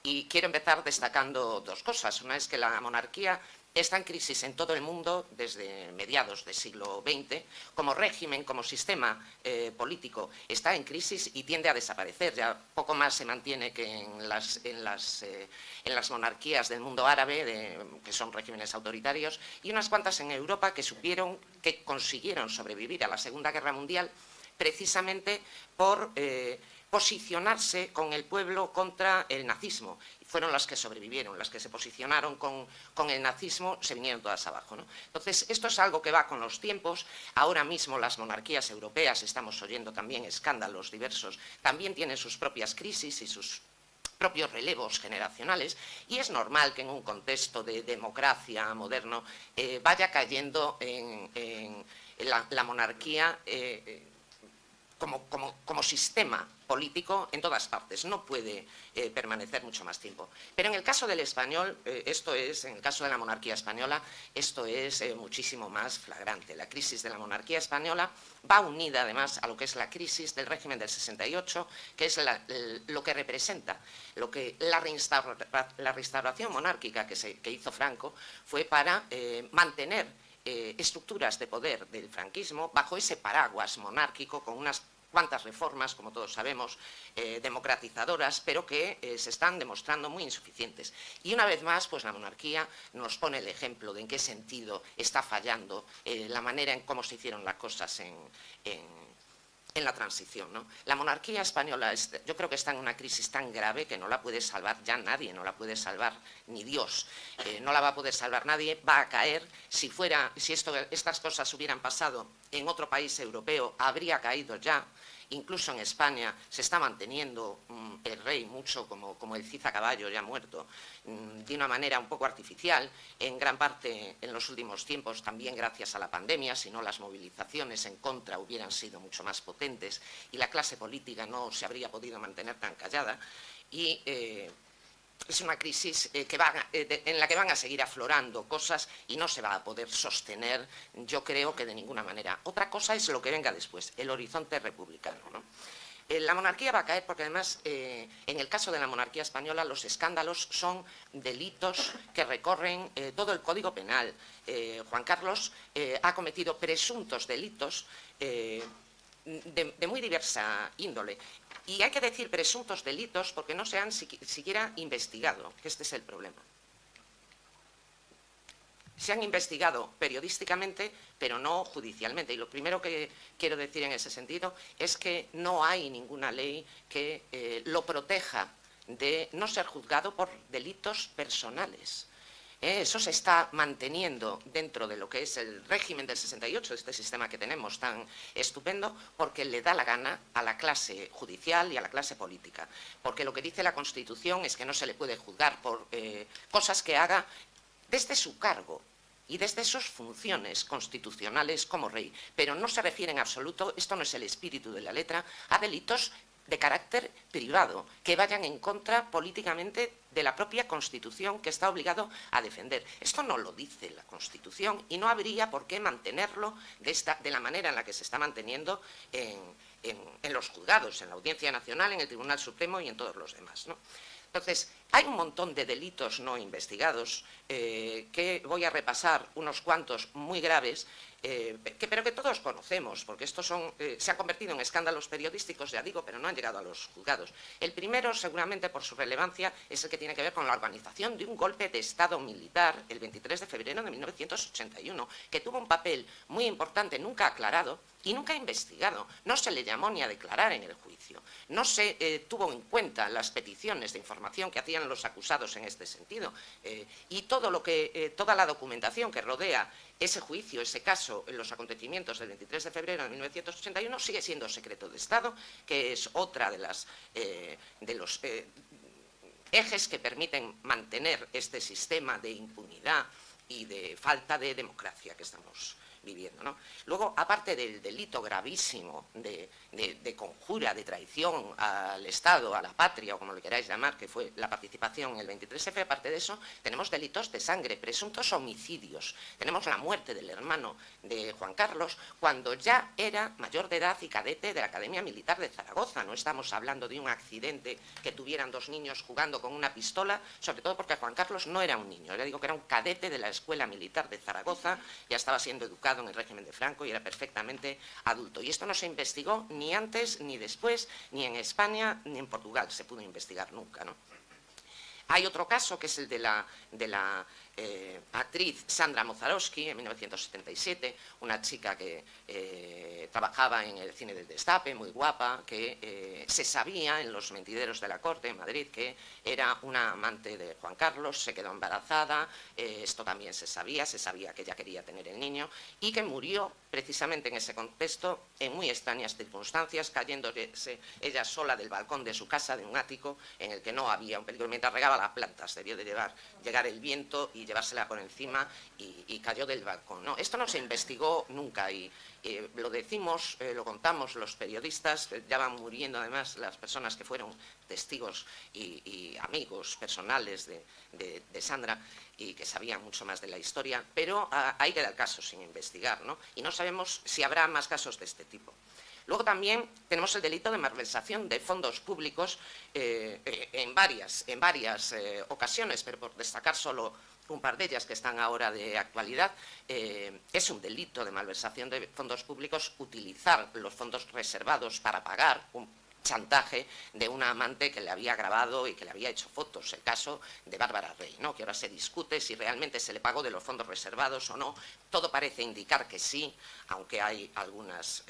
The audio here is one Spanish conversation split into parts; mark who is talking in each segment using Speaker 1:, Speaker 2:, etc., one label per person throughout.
Speaker 1: Y quiero empezar destacando dos cosas. Una es que la monarquía está en crisis en todo el mundo desde mediados del siglo XX. Como régimen, como sistema político, está en crisis y tiende a desaparecer. Ya poco más se mantiene que en las monarquías del mundo árabe, que son regímenes autoritarios, y unas cuantas en Europa que consiguieron sobrevivir a la Segunda Guerra Mundial precisamente por posicionarse con el pueblo contra el nazismo. Fueron las que sobrevivieron, las que se posicionaron con el nazismo, se vinieron todas abajo, ¿no? Entonces, esto es algo que va con los tiempos. Ahora mismo las monarquías europeas, estamos oyendo también escándalos diversos, también tienen sus propias crisis y sus propios relevos generacionales, y es normal que en un contexto de democracia moderno vaya cayendo en la monarquía como sistema político en todas partes. No puede permanecer mucho más tiempo. Pero en el caso del español, en el caso de la monarquía española, esto es muchísimo más flagrante. La crisis de la monarquía española va unida además a lo que es la crisis del régimen del 68, que es lo que representa, la restauración monárquica que hizo Franco fue para mantener estructuras de poder del franquismo bajo ese paraguas monárquico con unas cuantas reformas, como todos sabemos, democratizadoras, pero que se están demostrando muy insuficientes. Y una vez más, pues la monarquía nos pone el ejemplo de en qué sentido está fallando la manera en cómo se hicieron las cosas en la transición, ¿no? La monarquía española, yo creo que está en una crisis tan grave que no la puede salvar ya nadie, no la puede salvar ni Dios, no la va a poder salvar nadie, va a caer. Si estas cosas hubieran pasado en otro país europeo, habría caído ya. Incluso en España se está manteniendo el rey mucho como el Cid a caballo ya muerto, de una manera un poco artificial, en gran parte en los últimos tiempos también gracias a la pandemia. Si no, las movilizaciones en contra hubieran sido mucho más potentes y la clase política no se habría podido mantener tan callada. Y es una crisis en la que van a seguir aflorando cosas y no se va a poder sostener, yo creo que de ninguna manera. Otra cosa es lo que venga después, el horizonte republicano, ¿no? La monarquía va a caer porque además, en el caso de la monarquía española, los escándalos son delitos que recorren todo el Código Penal. Juan Carlos ha cometido presuntos delitos de muy diversa índole. Y hay que decir presuntos delitos porque no se han siquiera investigado, que este es el problema. Se han investigado periodísticamente, pero no judicialmente. Y lo primero que quiero decir en ese sentido es que no hay ninguna ley que lo proteja de no ser juzgado por delitos personales. Eso se está manteniendo dentro de lo que es el régimen del 68, este sistema que tenemos tan estupendo, porque le da la gana a la clase judicial y a la clase política. Porque lo que dice la Constitución es que no se le puede juzgar por cosas que haga desde su cargo y desde sus funciones constitucionales como rey. Pero no se refiere en absoluto, esto no es el espíritu de la letra, a delitos de carácter privado, que vayan en contra políticamente de la propia Constitución que está obligado a defender. Esto no lo dice la Constitución y no habría por qué mantenerlo de la manera en la que se está manteniendo en los juzgados, en la Audiencia Nacional, en el Tribunal Supremo y en todos los demás, ¿no? Entonces, hay un montón de delitos no investigados que voy a repasar, unos cuantos muy graves, pero que todos conocemos, porque estos se han convertido en escándalos periodísticos, ya digo, pero no han llegado a los juzgados. El primero, seguramente por su relevancia, es el que tiene que ver con la organización de un golpe de Estado militar el 23 de febrero de 1981, que tuvo un papel muy importante, nunca aclarado y nunca investigado. No se le llamó ni a declarar en el juicio. No se tuvo en cuenta las peticiones de información que hacían los acusados en este sentido. Y toda la documentación que rodea ese juicio, ese caso, los acontecimientos del 23 de febrero de 1981 sigue siendo secreto de Estado, que es otra de los ejes que permiten mantener este sistema de impunidad y de falta de democracia que estamos viviendo, ¿no? Luego, aparte del delito gravísimo de conjura, de traición al Estado, a la patria, o como lo queráis llamar, que fue la participación en el 23F, aparte de eso, tenemos delitos de sangre, presuntos homicidios. Tenemos la muerte del hermano de Juan Carlos cuando ya era mayor de edad y cadete de la Academia Militar de Zaragoza. No estamos hablando de un accidente que tuvieran dos niños jugando con una pistola, sobre todo porque Juan Carlos no era un niño. Le digo que era un cadete de la Escuela Militar de Zaragoza, ya estaba siendo educado en el régimen de Franco y era perfectamente adulto. Y esto no se investigó ni antes, ni después, ni en España, ni en Portugal se pudo investigar nunca, ¿no? Hay otro caso que es el de la actriz Sandra Mozarowski, en 1977, una chica que trabajaba en el cine del Destape, muy guapa, que se sabía en los mentideros de la corte en Madrid que era una amante de Juan Carlos, se quedó embarazada, esto también se sabía que ella quería tener el niño, y que murió precisamente en ese contexto, en muy extrañas circunstancias, cayéndose ella sola del balcón de su casa, de un ático, en el que no había un peligro, mientras regaba las plantas, debió de llegar el viento y llevársela por encima y cayó del balcón, ¿no? Esto no se investigó nunca y lo decimos, lo contamos los periodistas, ya van muriendo además las personas que fueron testigos y amigos personales de Sandra y que sabían mucho más de la historia, pero ahí queda el caso sin investigar, ¿no? Y no sabemos si habrá más casos de este tipo. Luego también tenemos el delito de malversación de fondos públicos en varias ocasiones, pero por destacar solo un par de ellas que están ahora de actualidad. Es un delito de malversación de fondos públicos utilizar los fondos reservados para pagar un chantaje de una amante que le había grabado y que le había hecho fotos, el caso de Bárbara Rey, ¿no? Que ahora se discute si realmente se le pagó de los fondos reservados o no. Todo parece indicar que sí, aunque hay algunos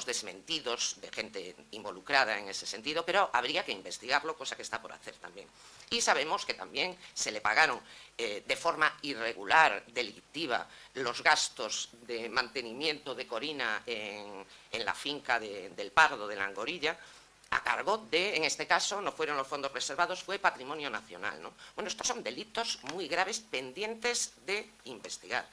Speaker 1: desmentidos de gente involucrada en ese sentido, pero habría que investigarlo, cosa que está por hacer también. Y sabemos que también se le pagaron de forma irregular, delictiva, los gastos de mantenimiento de Corina en la finca del Pardo, de la Angorilla, a cargo de, en este caso, no fueron los fondos reservados, fue patrimonio nacional, ¿no? Bueno, estos son delitos muy graves pendientes de investigar.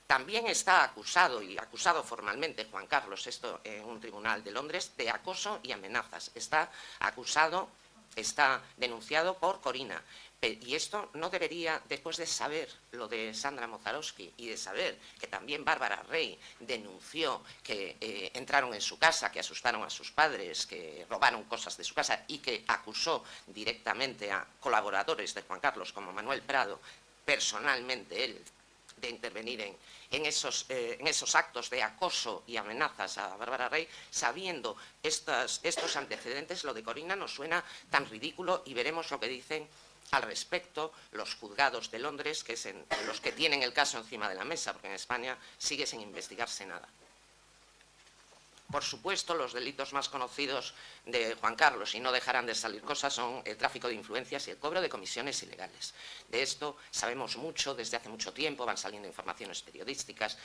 Speaker 1: También está acusado, y acusado formalmente Juan Carlos, esto en un tribunal de Londres, de acoso y amenazas. Está acusado, está denunciado por Corina. Y esto no debería, después de saber lo de Sandra Mozarowski y de saber que también Bárbara Rey denunció que entraron en su casa, que asustaron a sus padres, que robaron cosas de su casa y que acusó directamente a colaboradores de Juan Carlos como Manuel Prado, personalmente él, de intervenir en esos actos de acoso y amenazas a Bárbara Rey, sabiendo estos antecedentes, lo de Corina nos suena tan ridículo y veremos lo que dicen al respecto los juzgados de Londres, que es los que tienen el caso encima de la mesa, porque en España sigue sin investigarse nada. Por supuesto, los delitos más conocidos de Juan Carlos, y no dejarán de salir cosas, son el tráfico de influencias y el cobro de comisiones ilegales. De esto sabemos mucho, desde hace mucho tiempo, van saliendo informaciones periodísticas.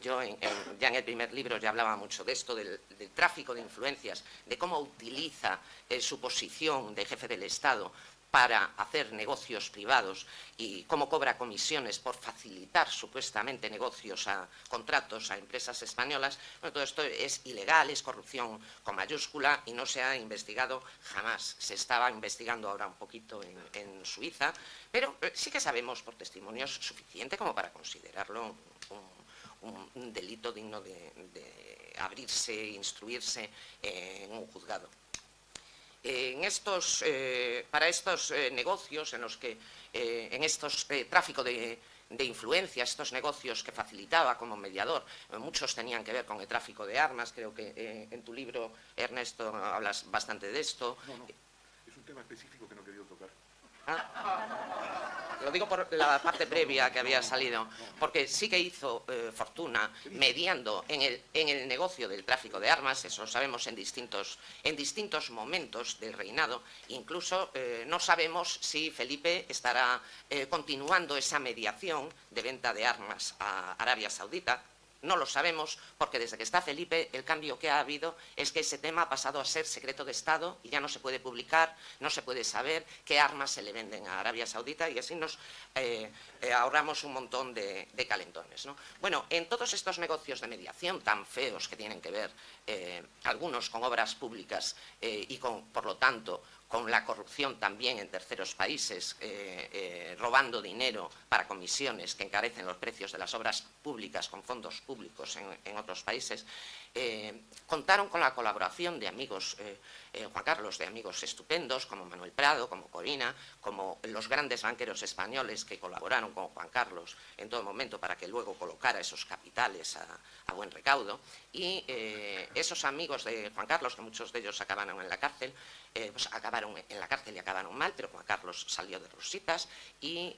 Speaker 1: Yo ya en el primer libro ya hablaba mucho de esto, del tráfico de influencias, de cómo utiliza su posición de jefe del Estado para hacer negocios privados y cómo cobra comisiones por facilitar supuestamente negocios contratos a empresas españolas. Bueno, todo esto es ilegal, es corrupción con mayúscula y no se ha investigado jamás. Se estaba investigando ahora un poquito en Suiza, pero sí que sabemos por testimonios suficiente como para considerarlo un delito digno de abrirse, instruirse en un juzgado. Para estos negocios en los que, en estos tráfico de influencias, estos negocios que facilitaba como mediador, muchos tenían que ver con el tráfico de armas. Creo que en tu libro, Ernesto, hablas bastante de esto.
Speaker 2: No, es un tema específico que no he querido tocar.
Speaker 1: Lo digo por la parte previa que había salido, porque sí que hizo fortuna mediando en el negocio del tráfico de armas, eso lo sabemos en distintos momentos del reinado. Incluso no sabemos si Felipe estará continuando esa mediación de venta de armas a Arabia Saudita. no lo sabemos, porque desde que está Felipe el cambio que ha habido es que ese tema ha pasado a ser secreto de Estado y ya no se puede publicar, no se puede saber qué armas se le venden a Arabia Saudita y así nos ahorramos un montón de calentones, ¿no? Bueno, en todos estos negocios de mediación tan feos que tienen que ver algunos con obras públicas y por lo tanto, con la corrupción también en terceros países, robando dinero para comisiones que encarecen los precios de las obras públicas con fondos públicos en otros países, contaron con la colaboración de amigos, Juan Carlos, de amigos estupendos como Manuel Prado, como Corina, como los grandes banqueros españoles que colaboraron con Juan Carlos en todo momento para que luego colocara esos capitales a buen recaudo. Y esos amigos de Juan Carlos, que muchos de ellos acabaron en la cárcel, pues acabaron en la cárcel y acabaron mal, pero Juan Carlos salió de rositas y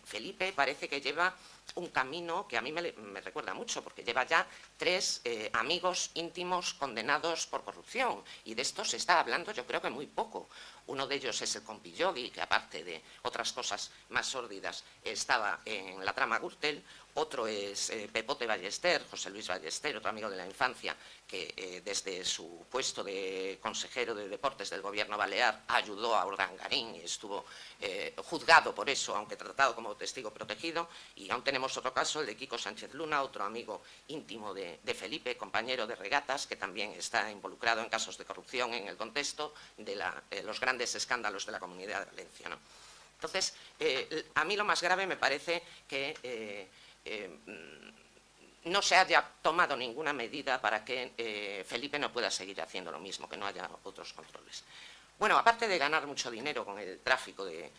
Speaker 1: Felipe parece que lleva un camino que a mí me recuerda mucho, porque lleva ya 3 amigos íntimos condenados por corrupción, y de esto se está hablando yo creo que muy poco. Uno de ellos es el compi Yogi, que aparte de otras cosas más sórdidas estaba en la trama Gürtel. Otro es Pepote Ballester, José Luis Ballester, otro amigo de la infancia, que desde su puesto de consejero de deportes del gobierno balear ayudó a Urdangarín y estuvo juzgado por eso, aunque tratado como testigo protegido. Y aún tenemos otro caso, el de Kiko Sánchez Luna, otro amigo íntimo de Felipe, compañero de regatas, que también está involucrado en casos de corrupción en el contexto de los grandes escándalos de la Comunidad de Valencia, ¿no? Entonces, a mí lo más grave me parece que no se haya tomado ninguna medida para que Felipe no pueda seguir haciendo lo mismo, que no haya otros controles. Bueno, aparte de ganar mucho dinero con el tráfico de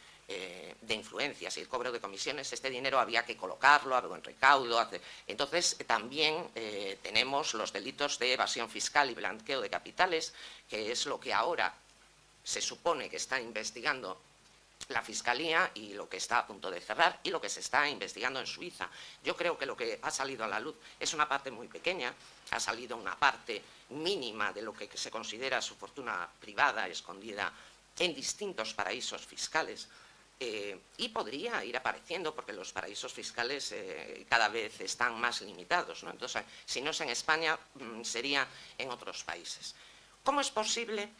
Speaker 1: influencias y el cobro de comisiones, este dinero había que colocarlo a buen recaudo. Entonces, también tenemos los delitos de evasión fiscal y blanqueo de capitales, que es lo que ahora se supone que está investigando la Fiscalía y lo que está a punto de cerrar y lo que se está investigando en Suiza. Yo creo que lo que ha salido a la luz es una parte muy pequeña, ha salido una parte mínima de lo que se considera su fortuna privada escondida en distintos paraísos fiscales. Y podría ir apareciendo porque los paraísos fiscales cada vez están más limitados, ¿no? Entonces, si no es en España, sería en otros países. ¿Cómo es posible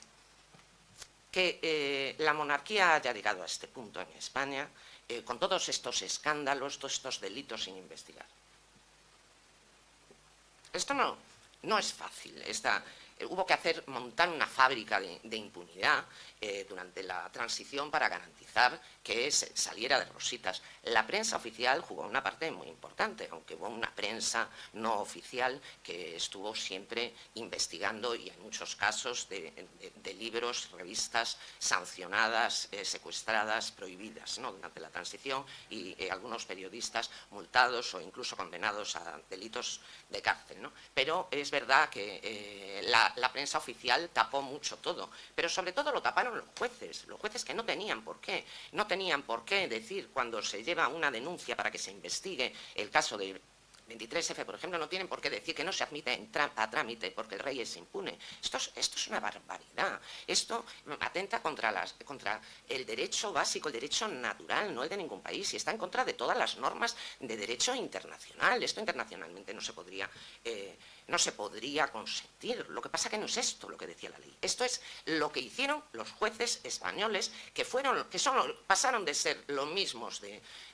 Speaker 1: que la monarquía haya llegado a este punto en España, con todos estos escándalos, todos estos delitos sin investigar? Esto no es fácil. Hubo que montar una fábrica de impunidad durante la transición para garantizar que saliera de rositas. La prensa oficial jugó una parte muy importante, aunque hubo una prensa no oficial que estuvo siempre investigando y en muchos casos de libros, revistas sancionadas, secuestradas, prohibidas, ¿no?, durante la transición, y algunos periodistas multados o incluso condenados a delitos de cárcel, ¿no? Pero es verdad que la prensa oficial tapó mucho todo, pero sobre todo lo taparon los jueces que no tenían por qué. No tenían por qué decir cuando se lleva una denuncia para que se investigue el caso de 23F, por ejemplo, no tienen por qué decir que no se admite a trámite porque el rey es impune. Esto es una barbaridad. Esto atenta contra el derecho básico, el derecho natural, no el de ningún país, y está en contra de todas las normas de derecho internacional. Esto internacionalmente no se podría consentir. Lo que pasa que no es esto lo que decía la ley. Esto es lo que hicieron los jueces españoles, pasaron de ser los mismos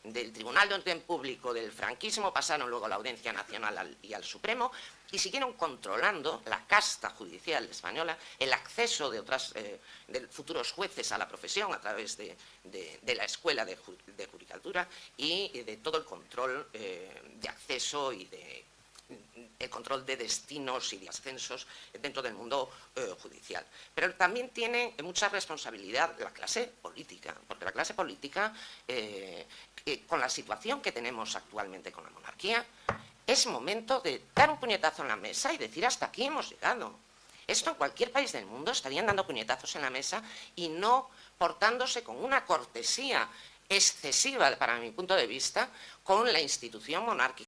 Speaker 1: del Tribunal de Orden Público del franquismo, pasaron luego a la Audiencia Nacional y al Supremo, y siguieron controlando la casta judicial española, el acceso de futuros jueces a la profesión a través de la Escuela de Judicatura y de todo el control de acceso y el control de destinos y de ascensos dentro del mundo judicial. Pero también tiene mucha responsabilidad la clase política, porque la clase política, con la situación que tenemos actualmente con la monarquía, es momento de dar un puñetazo en la mesa y decir hasta aquí hemos llegado. Esto en cualquier país del mundo estarían dando puñetazos en la mesa y no portándose con una cortesía excesiva, para mi punto de vista, con la institución monárquica.